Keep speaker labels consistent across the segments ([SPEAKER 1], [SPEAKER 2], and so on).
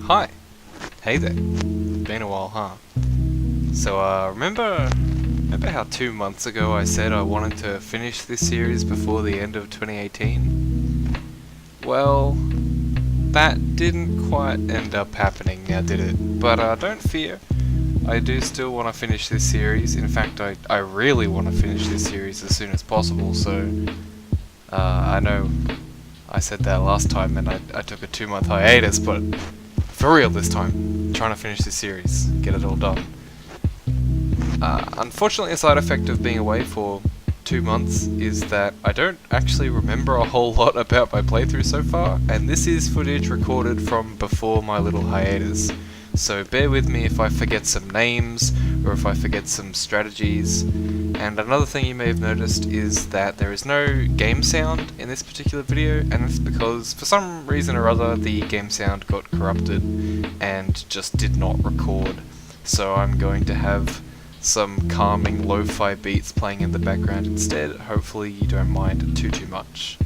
[SPEAKER 1] Hi. Hey there. Been a while, huh? So, remember how 2 months ago I said I wanted to finish this series before the end of 2018? Well, that didn't quite end up happening now, did it? But, don't fear. I do still want to finish this series. In fact, I really want to finish this series as soon as possible, so... I know I said that last time and I took a 2-month hiatus, but... for real this time, I'm trying to finish this series, get it all done. Unfortunately, a side effect of being away for 2 months is that I don't actually remember a whole lot about my playthrough so far, and this is footage recorded from before my little hiatus. So bear with me if I forget some names, or if I forget some strategies. And another thing you may have noticed is that there is no game sound in this particular video, and it's because for some reason or other the game sound got corrupted and just did not record. So I'm going to have some calming lo-fi beats playing in the background instead. Hopefully you don't mind too much.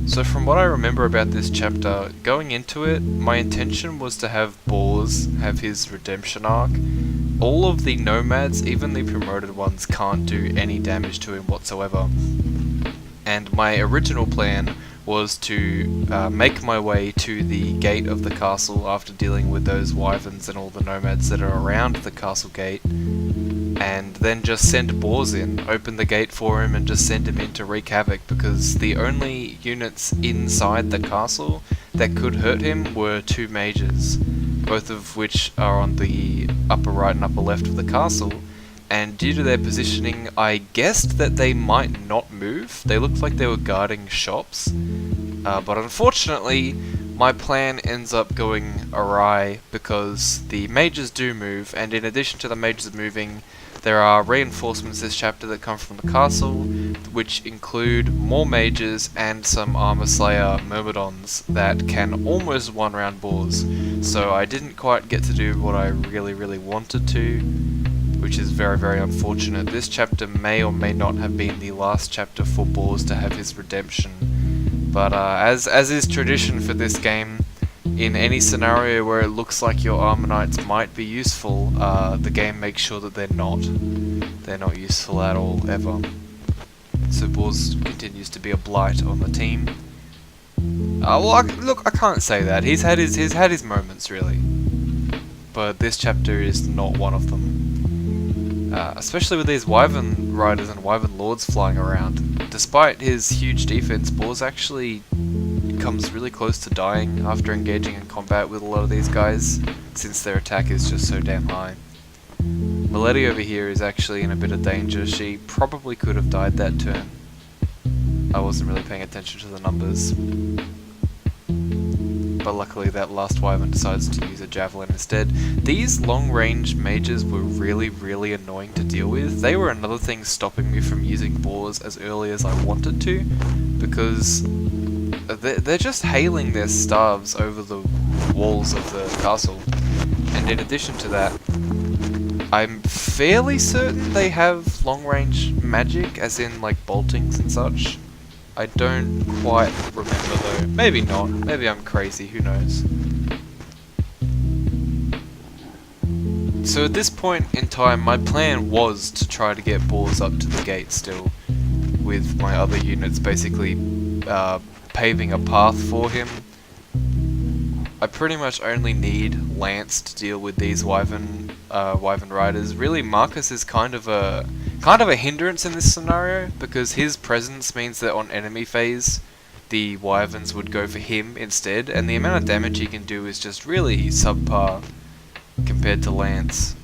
[SPEAKER 1] So from what I remember about this chapter, going into it, my intention was to have Bors have his redemption arc. All of the nomads, even the promoted ones, can't do any damage to him whatsoever. And my original plan was to make my way to the gate of the castle after dealing with those wyverns and all the nomads that are around the castle gate, and then just send Bors in, open the gate for him and just send him in to wreak havoc, because the only units inside the castle that could hurt him were 2 mages, both of which are on the upper right and upper left of the castle, and due to their positioning I guessed that they might not move. They looked like they were guarding shops, but unfortunately my plan ends up going awry because the mages do move, and in addition to the mages moving, there are reinforcements this chapter that come from the castle, which include more mages and some armor slayer myrmidons that can almost one-round Bors. So I didn't quite get to do what I really wanted to, which is very unfortunate. This chapter may or may not have been the last chapter for Bors to have his redemption. But as is tradition for this game, in any scenario where it looks like your armor knights might be useful, the game makes sure that they're not. They're not useful at all, ever. So Bors continues to be a blight on the team. Well, look, I can't say that. He's had his moments, really. But this chapter is not one of them. Especially with these wyvern riders and wyvern lords flying around. Despite his huge defense, Bors actually comes really close to dying after engaging in combat with a lot of these guys, since their attack is just so damn high. Milady over here is actually in a bit of danger. She probably could have died that turn. I wasn't really paying attention to the numbers. But luckily that last wyvern decides to use a javelin instead. These long-range mages were really annoying to deal with. They were another thing stopping me from using Bors as early as I wanted to, because they're just hailing their staves over the walls of the castle. And in addition to that, I'm fairly certain they have long-range magic, as in like boltings and such. I don't quite remember though. Maybe not. Maybe I'm crazy, who knows. So at this point in time, my plan was to try to get Bors up to the gate still, with my other units basically paving a path for him. I pretty much only need Lance to deal with these wyvern riders. Really, Marcus is kind of a hindrance in this scenario, because his presence means that on enemy phase the wyverns would go for him instead, and the amount of damage he can do is just really subpar compared to Lance.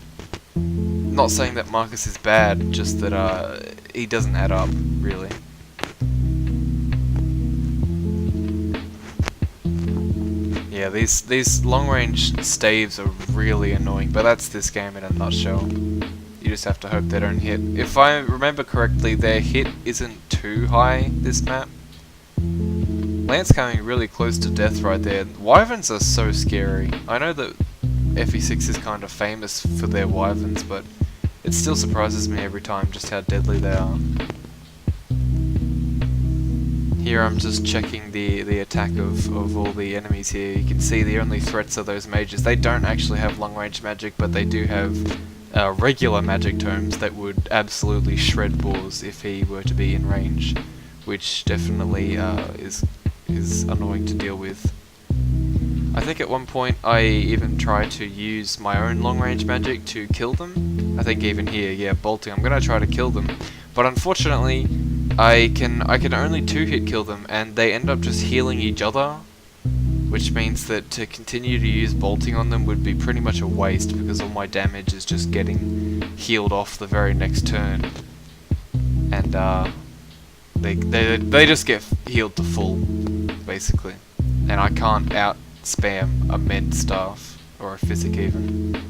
[SPEAKER 1] Not saying that Marcus is bad, just that he doesn't add up, really. Yeah, these long-range staves are really annoying, but that's this game in a nutshell. You just have to hope they don't hit. If I remember correctly, their hit isn't too high this map. Lance coming really close to death right there. Wyverns are so scary. I know that FE6 is kind of famous for their wyverns, but it still surprises me every time just how deadly they are. Here I'm just checking the attack of all the enemies here. You can see the only threats are those mages. They don't actually have long range magic, but they do have regular magic tomes that would absolutely shred boars if he were to be in range, which definitely is annoying to deal with. I think at one point I even tried to use my own long range magic to kill them. I think even here, yeah, bolting. I'm gonna try to kill them, but unfortunately I can only 2-hit kill them, and they end up just healing each other, which means that to continue to use bolting on them would be pretty much a waste, because all my damage is just getting healed off the very next turn, and they just get healed to full, basically, and I can't out spam a mend staff or a physic even.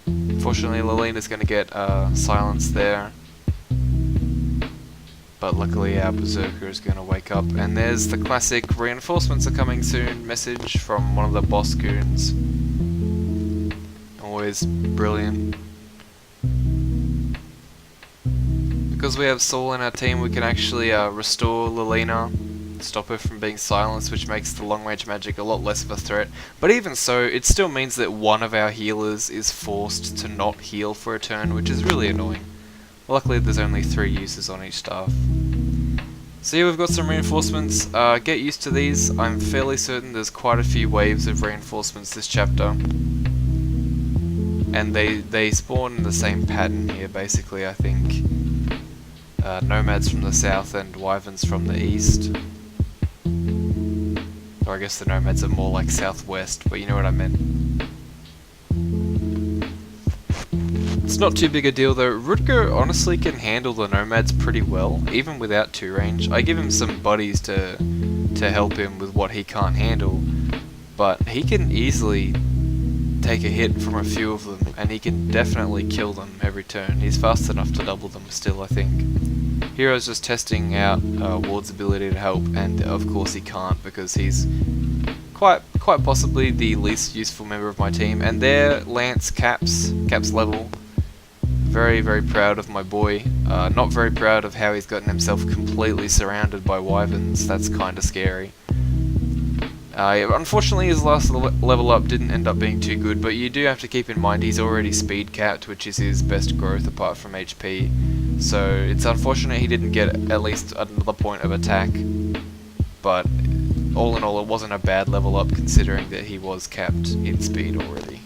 [SPEAKER 1] Unfortunately, Lilina's going to get silenced there. But luckily our berserker is going to wake up, and there's the classic reinforcements are coming soon message from one of the boss goons. Always brilliant. Because we have Saul in our team, we can actually restore Lilina, stop her from being silenced, which makes the long range magic a lot less of a threat. But even so, it still means that one of our healers is forced to not heal for a turn, which is really annoying. Luckily there's only 3 uses on each staff. So yeah, we've got some reinforcements. Get used to these. I'm fairly certain there's quite a few waves of reinforcements this chapter. And they spawn in the same pattern here, basically, I think. Nomads from the south and wyverns from the east. Or I guess the nomads are more like southwest, but you know what I meant. It's not too big a deal though. Rutger honestly can handle the nomads pretty well, even without 2 range. I give him some buddies to help him with what he can't handle, but he can easily take a hit from a few of them, and he can definitely kill them every turn. He's fast enough to double them still, I think. Here I was just testing out Ward's ability to help, and of course he can't, because he's quite possibly the least useful member of my team. And there, Lance caps level. Very, very proud of my boy. Not very proud of how he's gotten himself completely surrounded by wyverns. That's kinda scary. Unfortunately his last level up didn't end up being too good, but you do have to keep in mind he's already speed capped, which is his best growth apart from HP. So it's unfortunate he didn't get at least another point of attack, but all in all it wasn't a bad level up considering that he was capped in speed already.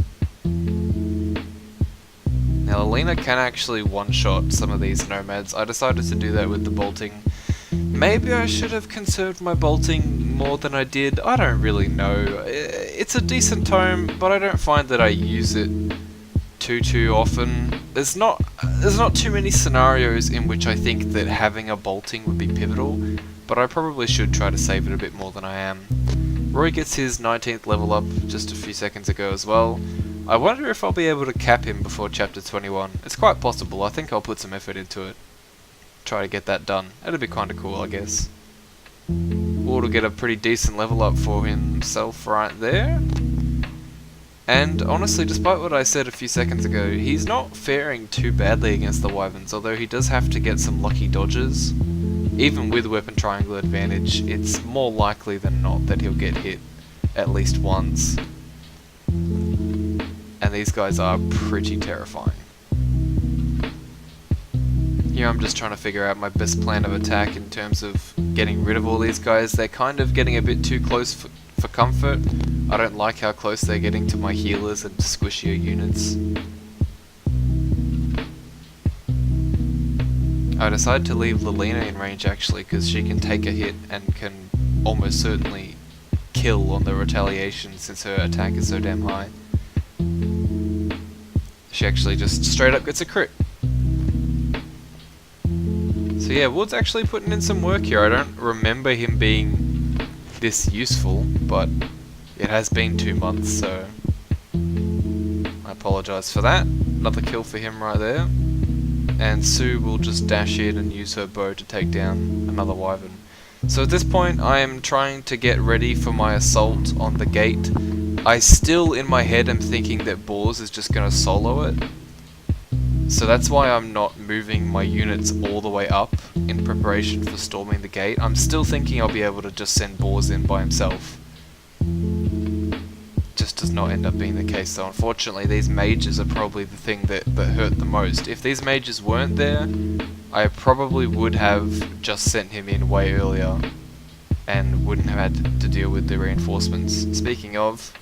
[SPEAKER 1] Now Lilina can actually one-shot some of these nomads. I decided to do that with the bolting. Maybe I should have conserved my bolting more than I did. I don't really know. It's a decent tome, but I don't find that I use it too often. There's not too many scenarios in which I think that having a bolting would be pivotal, but I probably should try to save it a bit more than I am. Roy gets his 19th level up just a few seconds ago as well. I wonder if I'll be able to cap him before chapter 21. It's quite possible. I think I'll put some effort into it. Try to get that done. It'll be kinda cool, I guess. Wolt will get a pretty decent level up for himself right there. And honestly, despite what I said a few seconds ago, he's not faring too badly against the wyverns, although he does have to get some lucky dodges. Even with weapon triangle advantage, it's more likely than not that he'll get hit at least once. And these guys are pretty terrifying. Here I'm just trying to figure out my best plan of attack in terms of getting rid of all these guys. They're kind of getting a bit too close for comfort. I don't like how close they're getting to my healers and squishier units. I decided to leave Lilina in range actually, because she can take a hit and can almost certainly kill on the retaliation since her attack is so damn high. She actually just straight up gets a crit. So yeah, Wood's actually putting in some work here. I don't remember him being this useful, but it has been 2 months, so I apologise for that. Another kill for him right there. And Sue will just dash in and use her bow to take down another wyvern. So at this point I am trying to get ready for my assault on the gate. I still in my head am thinking that Boars is just going to solo it. So that's why I'm not moving my units all the way up in preparation for storming the gate. I'm still thinking I'll be able to just send Boars in by himself. Just does not end up being the case, so unfortunately these mages are probably the thing that hurt the most. If these mages weren't there, I probably would have just sent him in way earlier and wouldn't have had to deal with the reinforcements. Speaking of,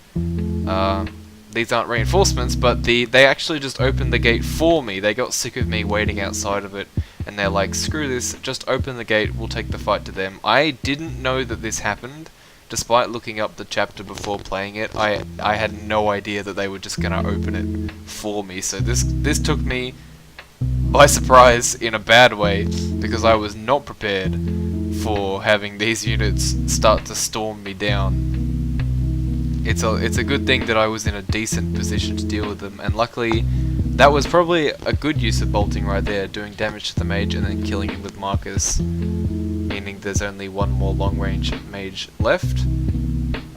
[SPEAKER 1] these aren't reinforcements, but they actually just opened the gate for me. They got sick of me waiting outside of it, and they're like, screw this, just open the gate, we'll take the fight to them. I didn't know that this happened. Despite looking up the chapter before playing it, I had no idea that they were just gonna open it for me. So this took me by surprise in a bad way, because I was not prepared for having these units start to storm me down. It's a good thing that I was in a decent position to deal with them, and luckily that was probably a good use of bolting right there, doing damage to the mage and then killing him with Marcus, meaning there's only one more long range mage left.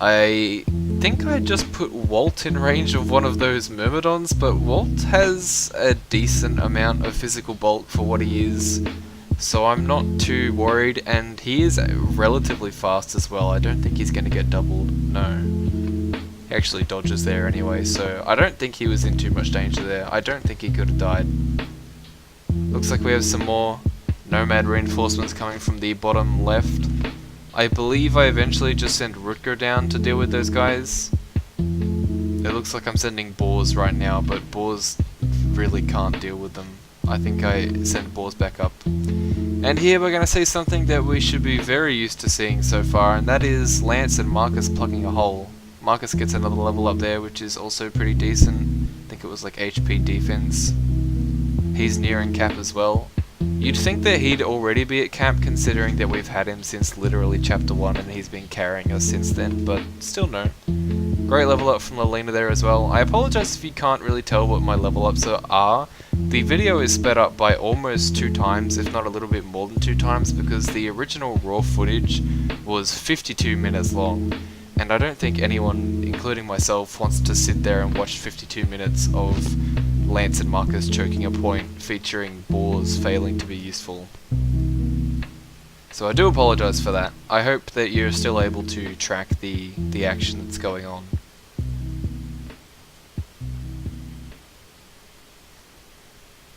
[SPEAKER 1] I think I just put Wolt in range of one of those Myrmidons, but Wolt has a decent amount of physical bulk for what he is, so I'm not too worried, and he is relatively fast as well. I don't think he's going to get doubled, no. He actually dodges there anyway, so I don't think he was in too much danger there. I don't think he could have died. Looks like we have some more Nomad reinforcements coming from the bottom left. I believe I eventually just send Rutger down to deal with those guys. It looks like I'm sending Boars right now, but Boars really can't deal with them. I think I send Boars back up. And here we're going to see something that we should be very used to seeing so far, and that is Lance and Marcus plugging a hole. Marcus gets another level up there, which is also pretty decent. I think it was like HP defense. He's nearing cap as well. You'd think that he'd already be at cap, considering that we've had him since literally chapter 1 and he's been carrying us since then, but still no. Great level up from Lilina there as well. I apologize if you can't really tell what my level ups are. The video is sped up by almost 2 times, if not a little bit more than 2 times, because the original raw footage was 52 minutes long. And I don't think anyone, including myself, wants to sit there and watch 52 minutes of Lance and Marcus choking a point featuring Boars failing to be useful. So I do apologise for that. I hope that you're still able to track the action that's going on.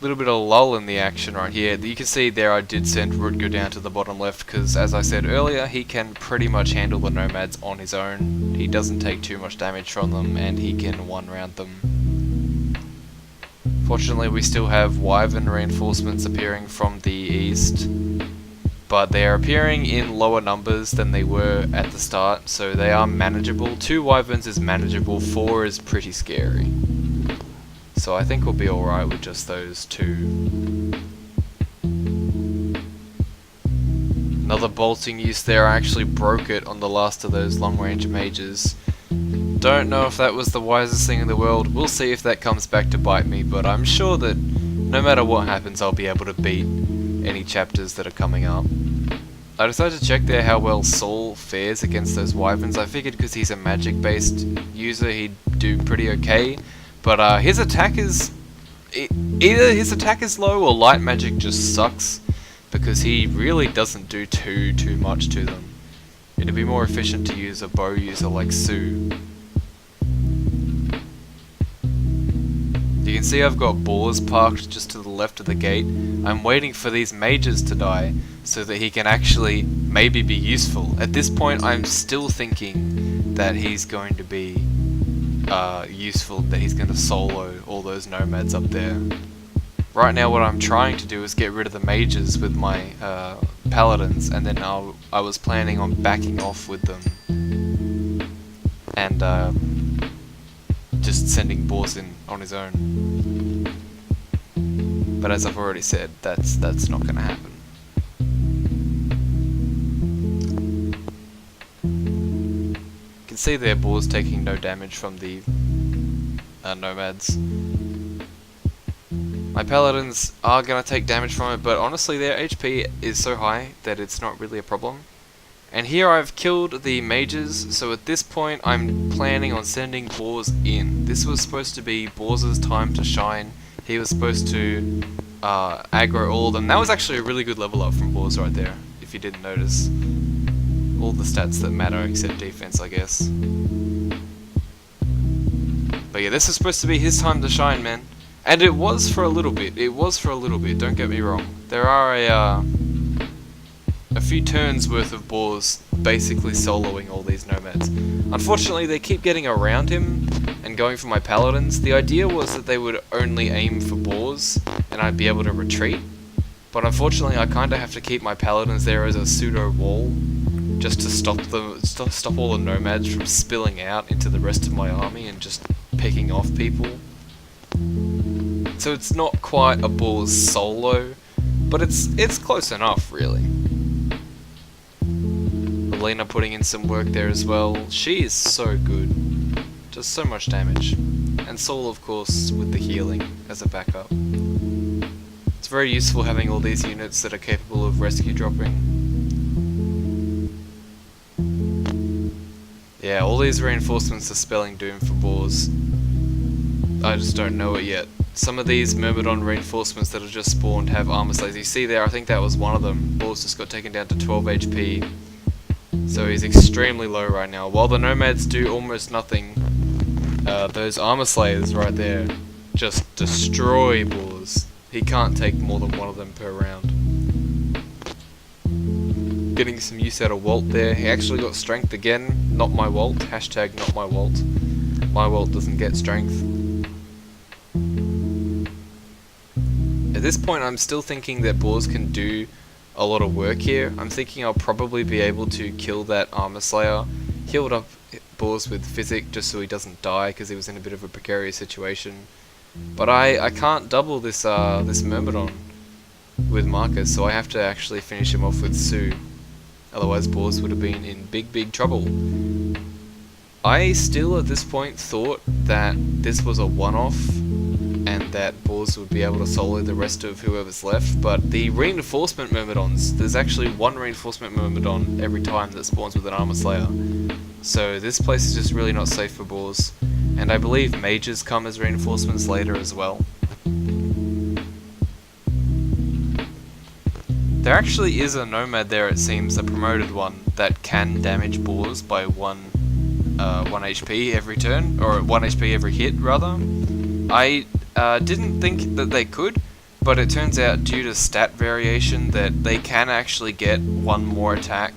[SPEAKER 1] Little bit of lull in the action right here. You can see there I did send Rutger down to the bottom left because, as I said earlier, he can pretty much handle the nomads on his own. He doesn't take too much damage from them and he can one-round them. Fortunately we still have wyvern reinforcements appearing from the east, but they are appearing in lower numbers than they were at the start, so they are manageable. 2 wyverns is manageable, 4 is pretty scary. So I think we'll be alright with just those 2. Another bolting use there. I actually broke it on the last of those long range mages. Don't know if that was the wisest thing in the world. We'll see if that comes back to bite me, but I'm sure that no matter what happens I'll be able to beat any chapters that are coming up. I decided to check there how well Saul fares against those wyverns. I figured because he's a magic based user he'd do pretty okay. But his attack is... either his attack is low or light magic just sucks, because he really doesn't do too much to them. It'd be more efficient to use a bow user like Sue. You can see I've got Boars parked just to the left of the gate. I'm waiting for these mages to die, so that he can actually maybe be useful. At this point I'm still thinking that he's going to be useful, that he's going to solo all those nomads up there. Right now what I'm trying to do is get rid of the mages with my paladins, and then I was planning on backing off with them and just sending Boars in on his own. But as I've already said, that's not going to happen. You can see their Boars taking no damage from the nomads. My paladins are going to take damage from it, but honestly their HP is so high that it's not really a problem. And here I've killed the mages, so at this point I'm planning on sending Boars in. This was supposed to be Boars' time to shine. He was supposed to aggro all of them. That was actually a really good level up from Boars right there, if you didn't notice. All the stats that matter except defense, I guess. But yeah, this is supposed to be his time to shine, man. And it was for a little bit. It was for a little bit, don't get me wrong. There are a few turns worth of Boars basically soloing all these nomads. Unfortunately, they keep getting around him and going for my paladins. The idea was that they would only aim for Boars and I'd be able to retreat. But unfortunately, I kind of have to keep my paladins there as a pseudo wall, just to stop all the nomads from spilling out into the rest of my army and just picking off people. So it's not quite a Boars solo, but it's close enough, really. Lilina putting in some work there as well. She is so good. Does so much damage. And Saul, of course, with the healing as a backup. It's very useful having all these units that are capable of rescue dropping. Yeah, all these reinforcements are spelling doom for Boars. I just don't know it yet. Some of these Myrmidon reinforcements that have just spawned have armor slayers. You see there, I think that was one of them. Boars just got taken down to 12 HP. So he's extremely low right now. While the nomads do almost nothing, those armor slayers right there just destroy Boars. He can't take more than one of them per round. Getting some use out of Wolt there. He actually got strength again. Not my Wolt. Hashtag not my Wolt. My Wolt doesn't get strength. At this point, I'm still thinking that Boars can do a lot of work here. I'm thinking I'll probably be able to kill that armor slayer, healed up Boars with physic just so he doesn't die because he was in a bit of a precarious situation. But I can't double this this Myrmidon with Marcus, so I have to actually finish him off with Sue. Otherwise Boars would have been in big trouble. I still at this point thought that this was a one-off and that Boars would be able to solo the rest of whoever's left, but the reinforcement Myrmidons, there's actually one reinforcement Myrmidon every time that spawns with an armor slayer. So this place is just really not safe for Boars, and I believe mages come as reinforcements later as well. There actually is a nomad there, it seems, a promoted one, that can damage Boars by 1 HP every turn, or 1 HP every hit rather. I didn't think that they could, but it turns out due to stat variation that they can actually get one more attack,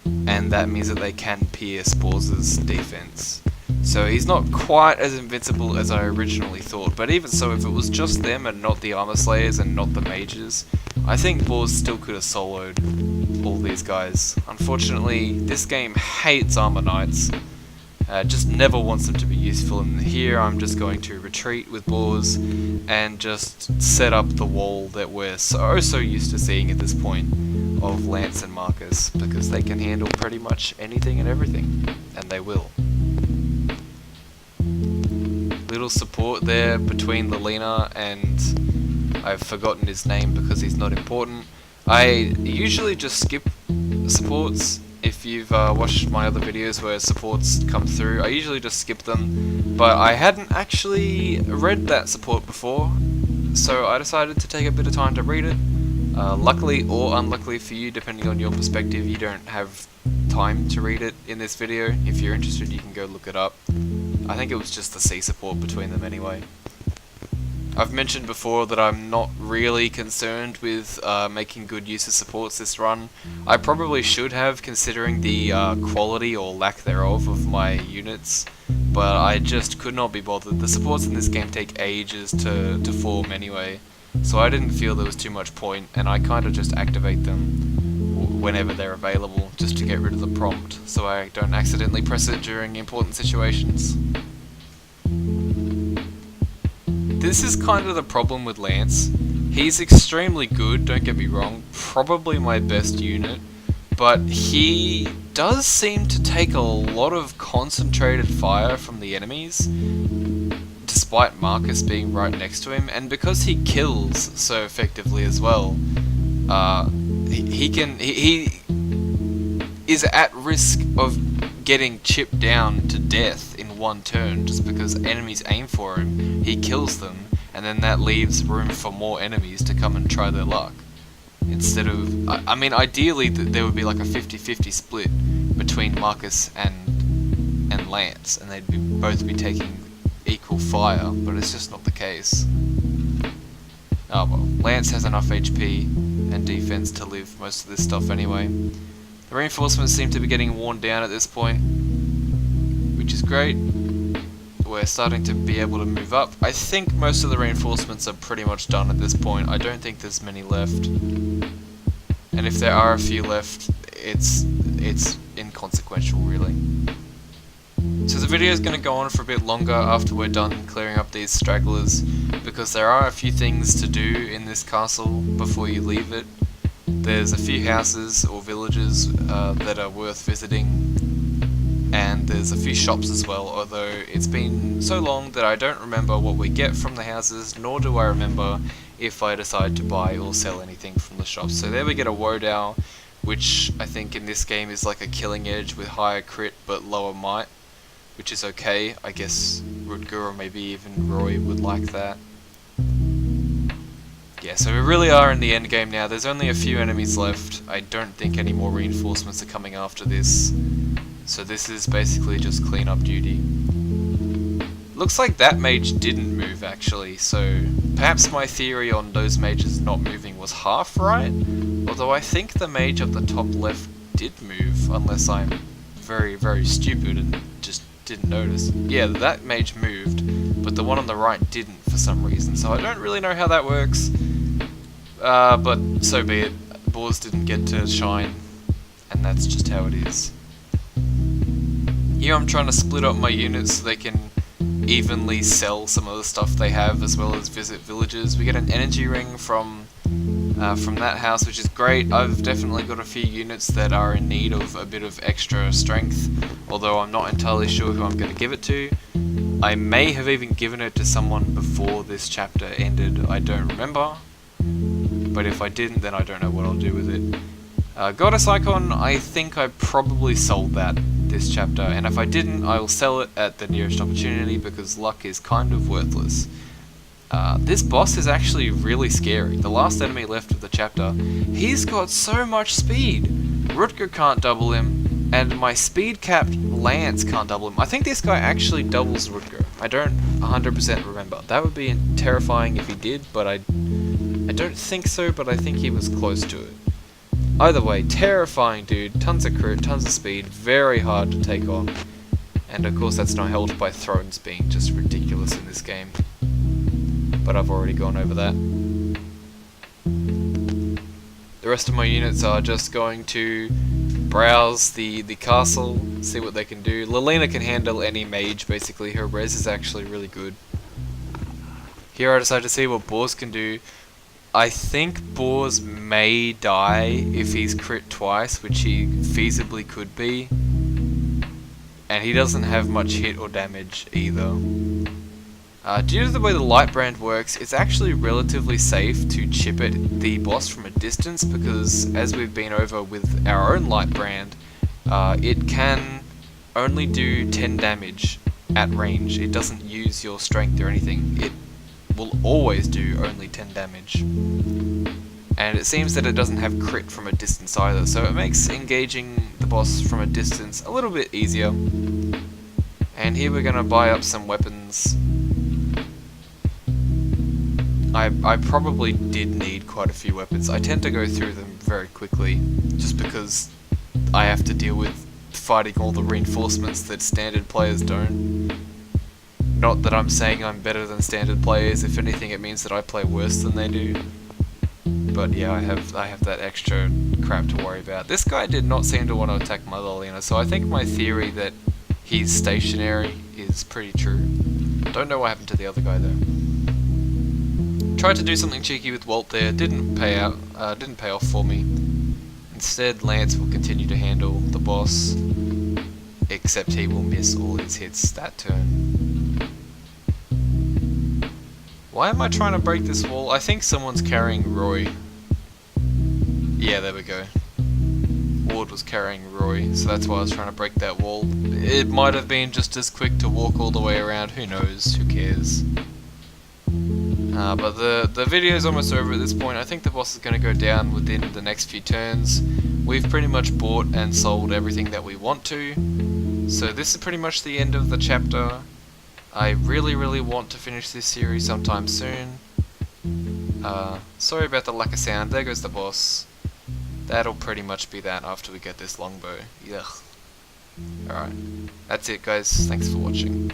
[SPEAKER 1] and that means that they can pierce Boars' defense. So he's not quite as invincible as I originally thought, but even so, if it was just them and not the armor slayers and not the mages, I think Boars still could have soloed all these guys. Unfortunately, this game hates armor knights. Just never wants them to be useful, and here I'm just going to retreat with Boars and just set up the wall that we're so used to seeing at this point of Lance and Marcus, because they can handle pretty much anything and everything, and they will. Little support there between Lilina and I've forgotten his name because he's not important. I usually just skip supports. If you've watched my other videos where supports come through, I usually just skip them, but I hadn't actually read that support before, so I decided to take a bit of time to read it. Luckily or unluckily for you, depending on your perspective, you don't have time to read it in this video. If you're interested, you can go look it up. I think it was just the C support between them anyway. I've mentioned before that I'm not really concerned with making good use of supports this run. I probably should have, considering the quality or lack thereof of my units, but I just could not be bothered. The supports in this game take ages to form anyway, so I didn't feel there was too much point, and I kind of just activate them whenever they're available, just to get rid of the prompt, so I don't accidentally press it during important situations. This is kind of the problem with Lance. He's extremely good, don't get me wrong, probably my best unit, but he does seem to take a lot of concentrated fire from the enemies, despite Marcus being right next to him, and because he kills so effectively as well, he is at risk of getting chipped down to death in one turn just because enemies aim for him, he kills them, and then that leaves room for more enemies to come and try their luck. Instead of, I mean, ideally there would be like a 50-50 split between Marcus and Lance, and they'd both be taking equal fire, but it's just not the case. Oh well, Lance has enough HP and defense to live most of this stuff anyway. The reinforcements seem to be getting worn down at this point, which is great. We're starting to be able to move up. I think most of the reinforcements are pretty much done at this point. I don't think there's many left. And if there are a few left, it's inconsequential really. So the video is going to go on for a bit longer after we're done clearing up these stragglers, because there are a few things to do in this castle before you leave it. There's a few houses or villages that are worth visiting, and there's a few shops as well, although it's been so long that I don't remember what we get from the houses, nor do I remember if I decide to buy or sell anything from the shops. So there we get a Whoah, which I think in this game is like a killing edge with higher crit but lower might, which is okay. I guess Rutger or maybe even Roy would like that. Yeah, so we really are in the end game now. There's only a few enemies left. I don't think any more reinforcements are coming after this. So this is basically just cleanup duty. Looks like that mage didn't move actually, so perhaps my theory on those mages not moving was half right, although I think the mage at the top left did move, unless I'm very, very stupid and just didn't notice. Yeah, that mage moved, but the one on the right didn't for some reason, so I don't really know how that works, but so be it. Boars didn't get to shine, and that's just how it is. Here I'm trying to split up my units so they can evenly sell some of the stuff they have, as well as visit villages. We get an energy ring from that house, which is great. I've definitely got a few units that are in need of a bit of extra strength, although I'm not entirely sure who I'm going to give it to. I may have even given it to someone before this chapter ended, I don't remember, but if I didn't, then I don't know what I'll do with it. Goddess Icon, I think I probably sold that this chapter, and if I didn't, I will sell it at the nearest opportunity because luck is kind of worthless. This boss is actually really scary. The last enemy left of the chapter, he's got so much speed. Rutger can't double him, and my speed capped Lance can't double him. I think this guy actually doubles Rutger. I don't 100% remember. That would be terrifying if he did, but I don't think so, but I think he was close to it. Either way, terrifying dude, tons of crit, tons of speed, very hard to take on. And of course that's not helped by thrones being just ridiculous in this game. But I've already gone over that. The rest of my units are just going to browse the castle, see what they can do. Lilina can handle any mage basically, her res is actually really good. Here I decided to see what Boars can do. I think Boars may die if he's crit twice, which he feasibly could be. And he doesn't have much hit or damage either. Due to the way the light brand works, it's actually relatively safe to chip at the boss from a distance, because as we've been over with our own light brand, it can only do 10 damage at range. It doesn't use your strength or anything. It will always do only 10 damage. And it seems that it doesn't have crit from a distance either, so it makes engaging the boss from a distance a little bit easier. And here we're going to buy up some weapons. I probably did need quite a few weapons. I tend to go through them very quickly, just because I have to deal with fighting all the reinforcements that standard players don't. Not that I'm saying I'm better than standard players, if anything it means that I play worse than they do. But yeah, I have that extra crap to worry about. This guy did not seem to want to attack my Lilina, so I think my theory that he's stationary is pretty true. Don't know what happened to the other guy though. Tried to do something cheeky with Wolt there, didn't pay off for me. Instead, Lance will continue to handle the boss, except he will miss all his hits that turn. Why am I trying to break this wall? I think someone's carrying Roy. Yeah, there we go. Ward was carrying Roy, so that's why I was trying to break that wall. It might have been just as quick to walk all the way around, who knows, who cares. But the video is almost over at this point. I think the boss is going to go down within the next few turns. We've pretty much bought and sold everything that we want to. So this is pretty much the end of the chapter. I really want to finish this series sometime soon. Sorry about the lack of sound. There goes the boss. That'll pretty much be that after we get this longbow. Yuck. Alright. That's it, guys. Thanks for watching.